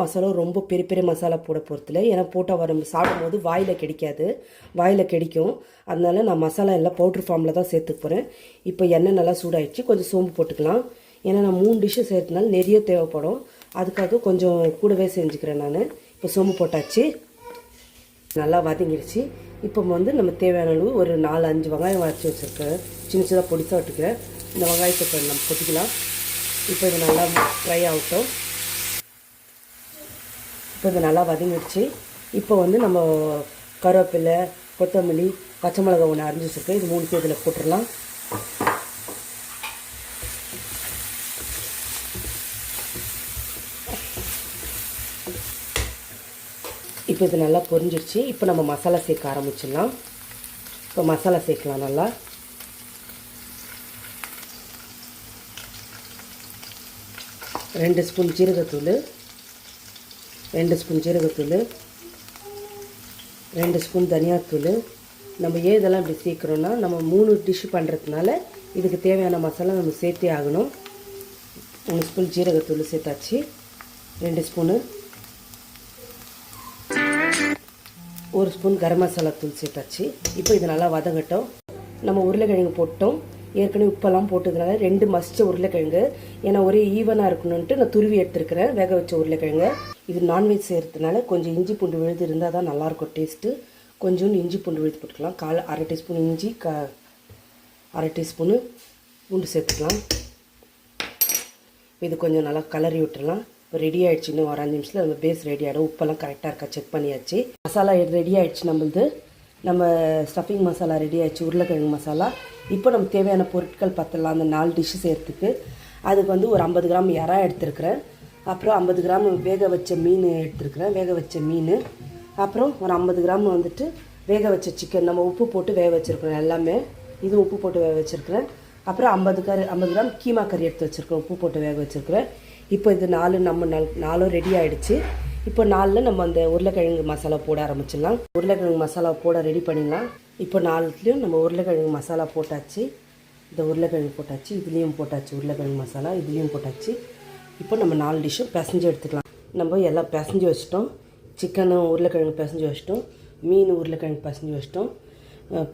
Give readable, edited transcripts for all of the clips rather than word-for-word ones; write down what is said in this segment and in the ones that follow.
மசாலா ரொம்ப பெரிய பெரிய மசாலா போட போகிறதில்ல, ஏன்னா போட்டால் வர சாப்பிடும்போது வாயில் கிடைக்காது, வாயில் கிடைக்கும். அதனால நான் மசாலா எல்லாம் பவுட்ரு ஃபார்மில் தான் சேர்த்துக்க போகிறேன். இப்போ எண்ணெய் நல்லா சூடாகிடுச்சு, கொஞ்சம் சோம்பு போட்டுக்கலாம். ஏன்னா நான் 3 டிஷ்ஷு சேர்த்தனால நிறைய தேவைப்படும், அதுக்காக கொஞ்சம் கூடவே செஞ்சுக்கிறேன் நான். இப்போ சோம்பு போட்டாச்சு, நல்லா வதங்கிடுச்சு. இப்போ நம்ம தேவையான அளவு ஒரு 4-5 வெங்காயம் வச்சு வச்சுருக்கேன், சின்ன சின்னதாக பொடிசாக விட்டுக்கிறேன். இந்த வெங்காயத்தை இப்போ நம்ம கொட்டிக்கலாம். இப்போ இது நல்லா ஃப்ரை ஆகட்டும். இப்போ இது நல்லா வதங்கிடுச்சு. இப்போ நம்ம கருவேப்பிலை, கொத்தமல்லி, பச்சை மிளகாய் ஒன்று அரிஞ்சு வச்சுருக்கேன், இது 3 இதில் போட்டுடலாம். இப்போ இது நல்லா பொரிஞ்சிடுச்சு. இப்போ நம்ம மசாலா சேர்க்க ஆரம்பிச்சிடலாம். இப்போ மசாலா சேர்க்கலாம். நல்லா 2 ஸ்பூன் ஜீரகத்தூள், 2 ஸ்பூன் ஜீரகத்தூள், 2 ஸ்பூன் தனியாத்தூள். நம்ம ஏன் இதெல்லாம் இப்படி சேர்க்குறோன்னா, நம்ம 3 டிஷ்ஷு பண்ணுறதுனால இதுக்கு தேவையான மசாலா நம்ம சேர்த்தே ஆகணும். 3 ஸ்பூன் ஜீரகத்தூள் சேர்த்தாச்சு, 2 ஸ்பூனு 1 ஸ்பூன் கரம் மசாலா தூள் சேர்த்தாச்சு. இப்போ இது நல்லா வதங்கட்டும். நம்ம உருளைக்கிழங்கு போட்டோம், ஏற்கனவே உப்பெல்லாம் போட்டதுனால 2 மசித்த உருளைக்கிழங்கு, ஏன்னா ஒரே ஈவனாக இருக்கணுன்ட்டு நான் துருவி எடுத்துருக்கிறேன் வேக வச்ச உருளைக்கிழங்கு. இது நான்வெஜ் செய்கிறதுனால கொஞ்சம் இஞ்சி பூண்டு விழுது இருந்தால் தான் நல்லாயிருக்கும் டேஸ்ட்டு. கொஞ்சோண்டு இஞ்சி பூண்டு விழுது போட்டுக்கலாம். அரை டீஸ்பூன் இஞ்சி, அரை டீஸ்பூனு பூண்டு சேர்த்துக்கலாம். இது கொஞ்சம் நல்லா கலரி விட்டுடலாம். இப்போ ரெடி ஆகிடுச்சு. இன்னும் ஒரு 5 நிமிஷத்தில் நம்ம பேஸ் ரெடி ஆகிடும். உப்பெல்லாம் கரெக்டாக இருக்கா செக் பண்ணியாச்சு. மசாலா ரெடி ஆகிடுச்சு நம்மளது. நம்ம ஸ்டஃபிங் மசாலா ரெடி ஆகிடுச்சு, உருளைக்கிழங்கு மசாலா. இப்போ நம்ம தேவையான பொருட்கள் பார்த்துடலாம். அந்த 4 டிஷ்ஷு செய்கிறதுக்கு அதுக்கு ஒரு 50 கிராம் இறா எடுத்துருக்கிறேன், அப்புறம் 50 கிராம் வேக வச்ச மீன் எடுத்துருக்கிறேன், வேக வச்ச மீன், அப்புறம் ஒரு 50 கிராம் வேக வச்ச சிக்கன். நம்ம உப்பு போட்டு வேக வச்சுருக்கிறோம் எல்லாமே, இது உப்பு போட்டு வேக வச்சுருக்கிறேன். அப்புறம் 50 கிராம் கீமா கறி எடுத்து வச்சுருக்கோம், உப்பு போட்டு வேக வச்சுருக்கிறேன். இப்போ இது 4 ரெடி ஆகிடுச்சு. இப்போ 4ல் நம்ம அந்த உருளைக்கிழங்கு மசாலா போட ஆரம்பிச்சிடலாம். உருளைக்கிழங்கு மசாலா போட ரெடி பண்ணிடலாம். இப்போ 4த்துலேயும் நம்ம உருளைக்கிழங்கு மசாலா போட்டாச்சு. இந்த உருளைக்கிழங்கு போட்டாச்சு, இதுலேயும் போட்டாச்சு உருளைக்கிழங்கு மசாலா, இதுலேயும் போட்டாச்சு. இப்போ நம்ம 4 டிஷ்ஷும் பிசைஞ்சு எடுத்துக்கலாம். நம்ம எல்லாம் பிசைஞ்சு வச்சிட்டோம். சிக்கனும் உருளைக்கிழங்கு பிசைஞ்சு வச்சிட்டோம், மீன் உருளைக்கிழங்கு பிசைஞ்சு வச்சிட்டோம்,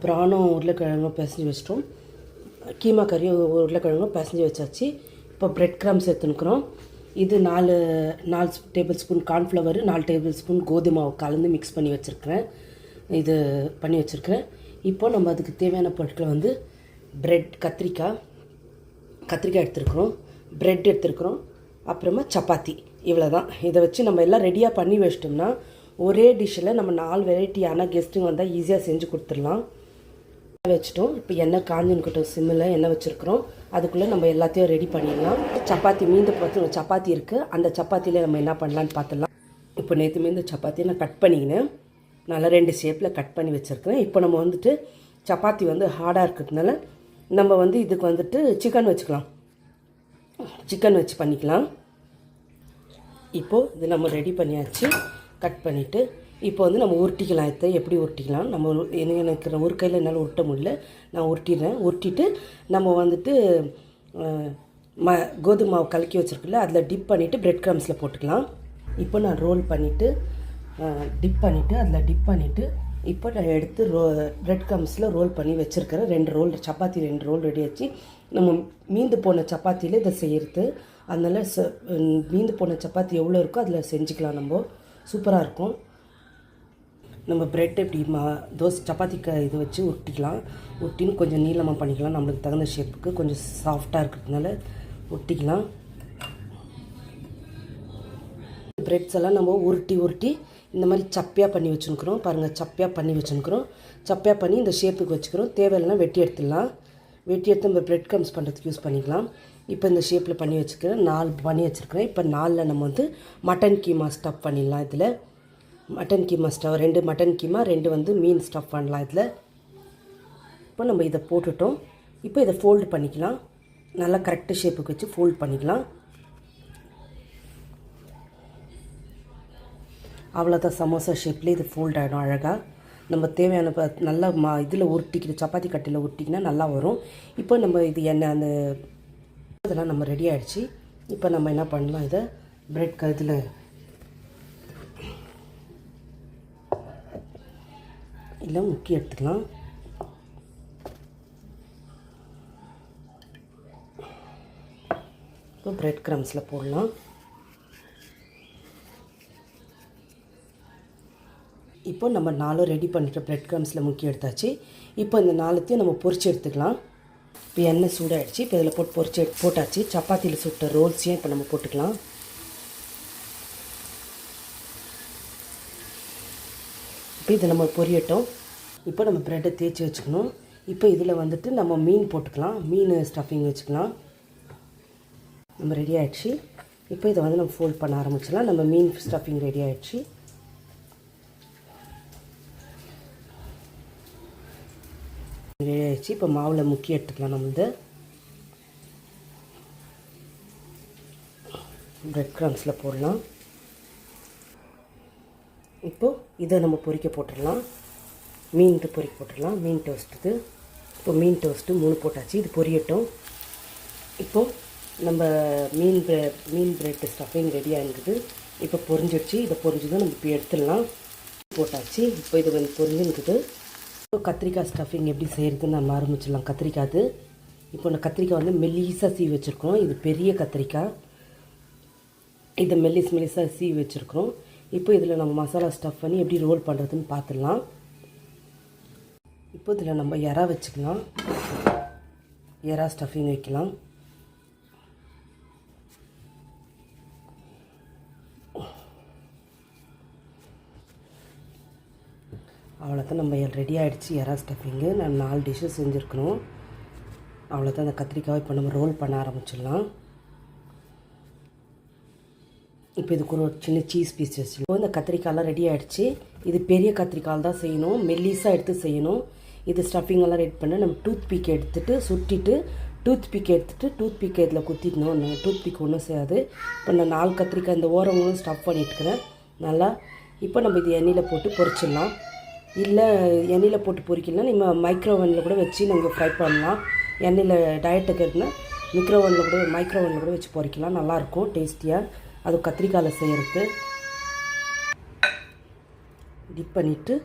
ப்ரானும் உருளைக்கிழங்கும் பிசைஞ்சு வச்சிட்டோம், கீமா கறியும் உருளைக்கிழங்கும் பிசைஞ்சு வச்சாச்சு. இப்போ பிரெட் கிராம்ஸ் எடுத்துனுக்குறோம். இது 4 table spoon cornflour, 4 table spoon கோதுமை மாவு கலந்து மிக்ஸ் பண்ணி வச்சுருக்கிறேன், இது பண்ணி வச்சுருக்கிறேன். இப்போ நம்ம அதுக்கு தேவையான பொருட்களை பிரெட், கத்திரிக்காய் எடுத்துருக்குறோம், பிரெட் எடுத்துருக்குறோம், அப்புறமா சப்பாத்தி. இவ்வளோ தான். இதை வச்சு நம்ம எல்லாம் ரெடியாக பண்ணி வச்சிட்டோம்னா ஒரே டிஷ்ஷில் நம்ம 4 வெரைட்டியான கெஸ்ட்டுங்க வந்தால் ஈஸியாக செஞ்சு கொடுத்துடலாம். வச்சுட்டோம். இப்போ எண்ணெய் காஞ்சின்னுக்கிட்டோம், சிம்மில் எண்ணெய் வச்சுருக்குறோம். அதுக்குள்ளே நம்ம எல்லாத்தையும் ரெடி பண்ணிடலாம். சப்பாத்தி மீந்து பார்த்து சப்பாத்தி இருக்குது, அந்த சப்பாத்தியில் நம்ம என்ன பண்ணலான்னு பார்த்துடலாம். இப்போ நேற்று மீந்த சப்பாத்தியை நான் கட் பண்ணிக்கினேன், நல்லா 2 ஷேப்பில் கட் பண்ணி வச்சுருக்கிறேன். இப்போ நம்ம சப்பாத்தி ஹார்டாக இருக்கிறதுனால நம்ம இதுக்கு சிக்கன் வச்சுக்கலாம், சிக்கன் வச்சு பண்ணிக்கலாம். இப்போது இது நம்ம ரெடி பண்ணியாச்சு, கட் பண்ணிவிட்டு இப்போ நம்ம உருட்டிக்கலாம். இதை எப்படி உருட்டிக்கலாம், நம்ம எனக்கு ஒரு கையில் என்னால் உருட்ட முடியல, நான் உருட்டிடுறேன். உருட்டிட்டு நம்ம கோதுமை மாவு கலக்கி வச்சுருக்குல்ல, அதில் டிப் பண்ணிவிட்டு பிரெட் கிரம்ஸில் போட்டுக்கலாம். இப்போ நான் ரோல் பண்ணிவிட்டு அதில் டிப் பண்ணிவிட்டு இப்போ நான் எடுத்து பிரெட் கிரம்ஸில் ரோல் பண்ணி வச்சுருக்கிறேன். 2 ரோல் சப்பாத்தி, 2 ரோல் ரெடி ஆச்சு. நம்ம மீந்து போன சப்பாத்தியில் இதை செய்கிறது, அதனால் மீந்து போன சப்பாத்தி எவ்வளோ இருக்கோ அதில் செஞ்சுக்கலாம். நம்ம சூப்பராக இருக்கும். நம்ம பிரெட் எப்படி தோசை சப்பாத்திக்கு இது வச்சு உருட்டிக்கலாம். உருட்டின்னு கொஞ்சம் நீளமாக பண்ணிக்கலாம், நம்மளுக்கு தகுந்த ஷேப்புக்கு. கொஞ்சம் சாஃப்டாக இருக்கிறதுனால உருட்டிக்கலாம். பிரெட்ஸ் எல்லாம் நம்ம உருட்டி இந்த மாதிரி சப்பையாக பண்ணி வச்சுருக்குறோம். பாருங்கள், சப்பையாக பண்ணி வச்சுருக்குறோம். சப்பையாக பண்ணி இந்த ஷேப்புக்கு வச்சுக்கிறோம். தேவையில்லைனா வெட்டி எடுத்துடலாம். வெட்டி எடுத்து நம்ம பிரெட் க்ரம்ஸ் பண்ணுறதுக்கு யூஸ் பண்ணிக்கலாம். இப்போ இந்த ஷேப்பில் பண்ணி வச்சுக்கிறேன். 4 பண்ணி வச்சுருக்கிறேன். இப்போ 4ல் நம்ம மட்டன் கீமா ஸ்டஃப் பண்ணிடலாம். இதில் mutton keema stuff 2 mutton keema, 2 மீன் ஸ்டஃப் பண்ணலாம் இதில். இப்போ நம்ம இதை போட்டுட்டோம். இப்போ இதை ஃபோல்டு பண்ணிக்கலாம். நல்லா கரெக்டாக ஷேப்புக்கு வச்சு ஃபோல்ட் பண்ணிக்கலாம். அவ்வளோதான், சமோசா ஷேப்லேயே இது ஃபோல்ட் ஆகிடும் அழகாக. நம்ம தேவையான நல்லா இதில் உருட்டிக்கிட்டு சப்பாத்தி கட்டையில் உருட்டிக்கினா நல்லா வரும். இப்போ நம்ம இது அந்த இதெல்லாம் நம்ம ரெடி ஆகிடுச்சு. இப்போ நம்ம என்ன பண்ணலாம், இதை பிரெட் இதில் இல்லை முக்கி எடுத்துக்கலாம். இப்போ பிரெட் க்ரம்ஸில் போடலாம். இப்போ நம்ம 4 ரெடி பண்ணிட்டு பிரெட் க்ரம்ஸில் முக்கி எடுத்தாச்சு. இப்போ இந்த 4த்தையும் நம்ம பொரிச்சு எடுத்துக்கலாம். இப்போ எண்ணெய் சூடாகிடுச்சு. இப்போ இதில் போட்டு போட்டாச்சு. சப்பாத்தியில் சுட்ட ரோல்ஸையும் இப்போ நம்ம போட்டுக்கலாம். இப்போ இதை நம்ம பொரியட்டும். இப்போ நம்ம ப்ரெட்டை தேய்ச்சி வச்சுக்கணும். இப்போ இதில் வந்துட்டு நம்ம மீன் போட்டுக்கலாம். மீன் ஸ்டஃபிங் வச்சுக்கலாம். நம்ம ரெடி ஆகிடுச்சு. இப்போ இதை வந்து நம்ம ஃபோல்ட் பண்ண ஆரம்பிச்சிடலாம். நம்ம மீன் ஸ்டஃபிங் ரெடி ஆகிடுச்சு. ரெடி ஆகிடுச்சு. இப்போ மாவில் முக்கி எடுத்துக்கலாம். நம்ம பிரெட் க்ரம்ஸில் போடலாம். இப்போது இதை நம்ம பொரிக்க போட்டுடலாம். மீன் பொரிக்க போட்டுடலாம். மீன் டோஸ்ட்டுக்கு இப்போ மீன் டோஸ்ட்டு 3 போட்டாச்சு. இது பொரியட்டும். இப்போது நம்ம மீன் பிரெட் ஸ்டஃபிங் ரெடியாக இருக்குது. இப்போ பொரிஞ்சிடுச்சு. இதை பொரிஞ்சதும் நம்ம இப்போ எடுத்துடலாம். போட்டாச்சு. இப்போ இது வந்து பொரிஞ்சுருக்குது. இப்போ கத்திரிக்காய் ஸ்டஃபிங் எப்படி செய்கிறதுன்னு நம்ம ஆரம்பிச்சிடலாம். கத்திரிக்காய் இப்போ இந்த கத்திரிக்காய் வந்து மெல்லிசாக சீவி வச்சுருக்கோம். இது பெரிய கத்திரிக்காய். இதை மெல்லிசாக சீவி வச்சுருக்கோம். இப்போ இதில் நம்ம மசாலா ஸ்டஃப் பண்ணி எப்படி ரோல் பண்ணுறதுன்னு பார்த்துடலாம். இப்போ இதில் நம்ம எறா வச்சுக்கலாம். எறா ஸ்டஃபிங் வைக்கலாம். அவ்வளோதான், நம்ம ரெடி ஆகிடுச்சு எறா ஸ்டஃபிங்கு. நான் 4 டிஷ்ஷு செஞ்சுருக்கணும். அவ்வளோதான், அந்த கத்திரிக்காய் இப்போ நம்ம ரோல் பண்ண ஆரம்பிச்சிடலாம். இப்போ இதுக்கு ஒரு சின்ன சீஸ் பீஸ் வச்சுருக்கோம். இந்த கத்திரிக்காயெல்லாம் ரெடி ஆகிடுச்சு. இது பெரிய கத்திரிக்காய் தான் செய்யணும். மெல்லிஸாக எடுத்து செய்யணும். இது ஸ்டஃபிங்கெல்லாம் ரெடி பண்ண நம்ம டூத் பிக் எடுத்துகிட்டு சுட்டிட்டு டூத் பிக் இதில் குத்திக்கணும். டூத் பிக் ஒன்றும் செய்யாது. இப்போ நான் 4 கத்திரிக்காய் இந்த ஓரங்களும் ஸ்டஃப் பண்ணிட்டுருக்கிறேன் நல்லா. இப்போ நம்ம இது எண்ணெயில் போட்டு பொரிச்சிடலாம். இல்லை எண்ணெயில் போட்டு பொரிக்கலாம். நம்ம மைக்ரோவனில் கூட வச்சு நம்ம ஃப்ரை பண்ணலாம். எண்ணெயில் டயட்டுக்கு இருந்தால் மைக்ரோவனில் கூட வச்சு பொரிக்கலாம். நல்லாயிருக்கும் டேஸ்டியாக. அது கத்திரிக்காயில் செய்கிறது. டிப் பண்ணிவிட்டு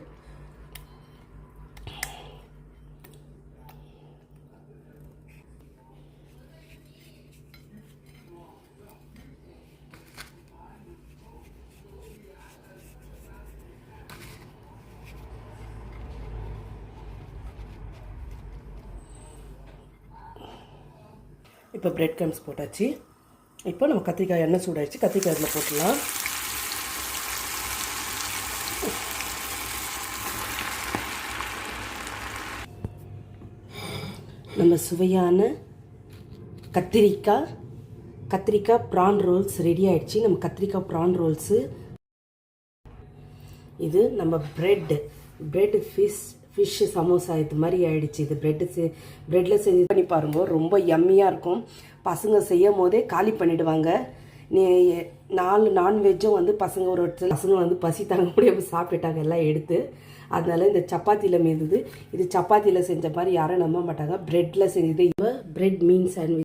இப்போ பிரெட் க்ரம்ஸ் போட்டாச்சு. இப்போ நம்ம கத்திரிக்காய் எண்ணெய் சூடாகிடுச்சு. கத்திரிக்காய் இதில் போட்டுடலாம். நம்ம சுவையான கத்திரிக்காய் ப்ரான் ரோல்ஸ் ரெடி ஆகிடுச்சு. நம்ம கத்திரிக்காய் ப்ரான் ரோல்ஸு இது நம்ம பிரெட் ஃபிஷ் சமோசா இது மாதிரி ஆகிடுச்சு. இது ப்ரெட்டில் செஞ்சு பண்ணி பாருங்க. ரொம்ப யம்மியாக இருக்கும். பசங்க செய்யும் போதே காலி பண்ணிவிடுவாங்க. 4 நான்வெஜ்ஜும் வந்து பசங்க வந்து பசி தாங்க முடியாமல் சாப்பிட்டுட்டாங்க எல்லாம் எடுத்து. அதனால இந்த சப்பாத்தியில் மீதுது. இது சப்பாத்தியில் செஞ்ச மாதிரி யாரும் நம்ப மாட்டாங்க. ப்ரெட்டில் செஞ்சது. இப்போ பிரெட் மீன் சாண்ட்விச்